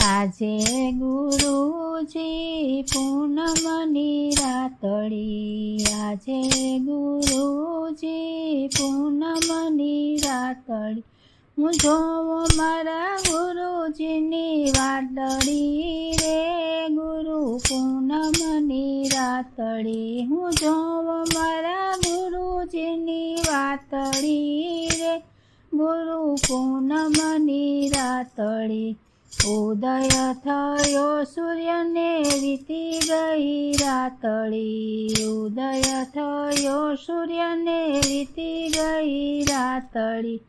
આજે ગુરુજી પૂનમની રાતડી, આજે ગુરુજી પૂનમની રાતડી, હું જોઉં મારા ગુરુજીની વાતડી રે, ગુરુ પૂનમની રાતડી, હું જોઉં મારા ગુરુજીની વાતડી રે, ગુરુ પૂનમની રાતડી. ઉદય થયો સૂર્યને વીતી ગઈ રાતડી, ઉદય થયો સૂર્યને વીતી ગઈ રાતડી,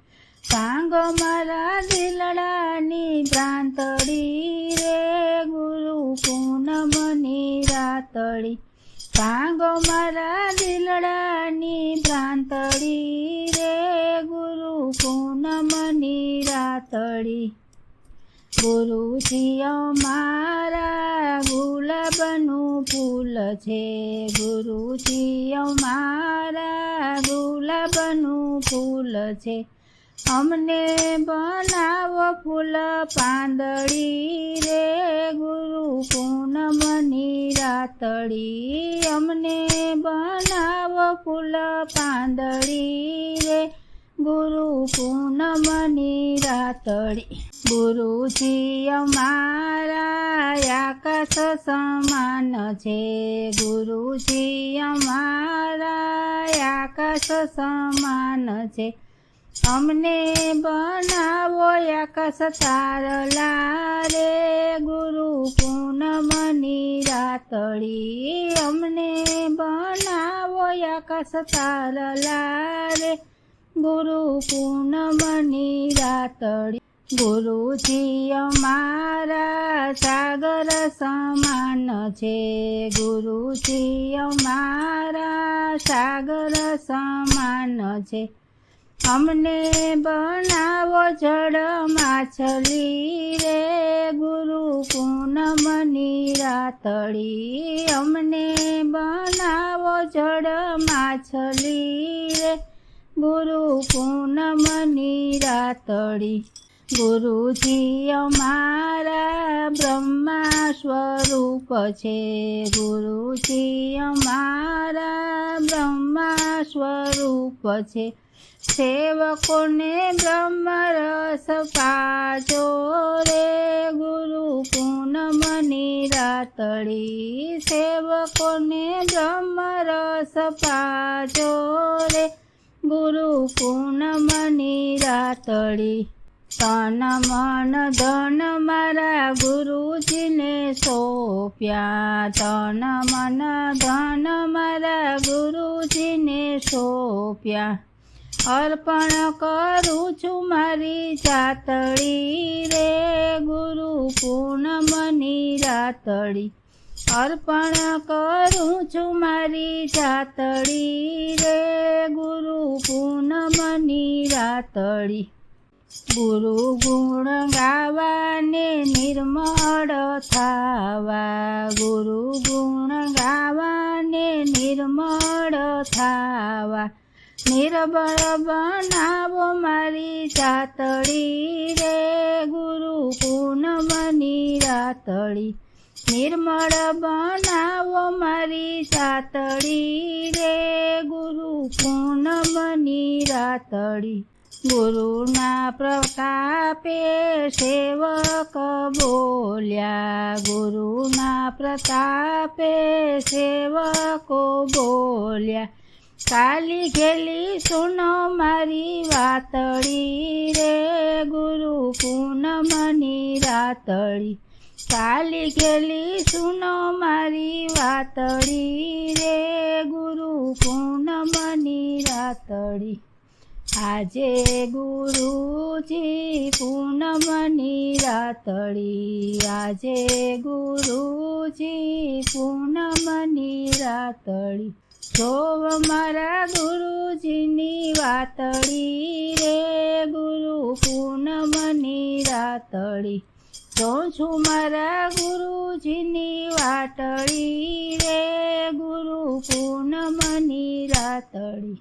સાંગો મારા દિલડાની ભ્રાંતડી રે, ગુરુ પૂનમની રાતડી, સાંગો મારા દિલડાની ભ્રાંતડી રે, ગુરુ પૂનમની રાતડી. ગુરુજી અમારા ગુલાબનું ફૂલ છે, ગુરુજી અમારા ગુલાબનું ફૂલ છે, અમને બનાવો ફૂલ પાંદડી રે, ગુરુ પૂનમની રાતડી, અમને બનાવો ફૂલ પાંદડી રે, ગુરુ પૂનમની રાતડી. ગુરુજી અમારા આકાશ સમાન છે, ગુરુજી અમારા આકાશ સમાન છે, અમને બનાવો આકાશ તારલા રે, ગુરુ પૂનમની રાતડી, અમને બનાવો આકાશ તારલા રે, ગુરુ પૂનમની રાતડી. ગુરુજી અમારા સાગર સમાન છે, ગુરુજી અમારા સાગર સમાન છે, અમને બનાવો જળ માછલી રે, ગુરુ પૂનમની રાતડી, અમને બનાવો જળ માછલી રે, ગુરુ પૂનમની રાતડી. ગુરુજી અમારા બ્રહ્મા સ્વરૂપ છે, ગુરુજી અમારા બ્રહ્મા સ્વરૂપ છે, સેવકોને બ્રહ્મ રસ પાજો રે, ગુરુ પૂનમની રાતડી, સેવકોને બ્રહ્મ રસ પાજો રે, ગુરુ પૂનમની રાતડી. તન મન ધન મારા ગુરુજીને સોંપ્યા, તન મન ધન મારા ગુરુજીને સોંપ્યા, અર્પણ કરું છું મારી જાતડી રે, ગુરુ પૂનમની રાતડી, અર્પણ કરું છું મારી જાતડી રે, ગુરુ પૂનમની રાતડી. ગુરુ ગુણ ગાવાને નિર્મળ થાવા, ગુરુ ગુણ ગાવાને નિર્મળ થાવા, નિર્બળ બનાવો મારી જાતડી રે, ગુરુ પૂનમની રાતડી, નિર્મળ બનાવો મારી જાતડી રે, ગુરુ પૂનમની રાતડી. ગુરુના પ્રતાપે સેવક બોલ્યા, ગુરુના પ્રતાપે સેવકો બોલ્યા, કાલી ઘેલી સુનો મારી વાતડી રે, ગુરુ પૂનમની રાતડી, કાલી ઘેલી સુનો મારી વાતડી રે, ગુરુ પૂનમની રાતડી. આજે ગુરુજી પૂનમની રાતડી, આજે ગુરુજી પૂનમની રાતડી, જોવ મારા ગુરુજીની વાતડી રે, ગુરુ પૂનમની રાતડી, જોઉં છું મારા ગુરુજીની વાતડી રે, ગુરુ પૂનમની રાતડી.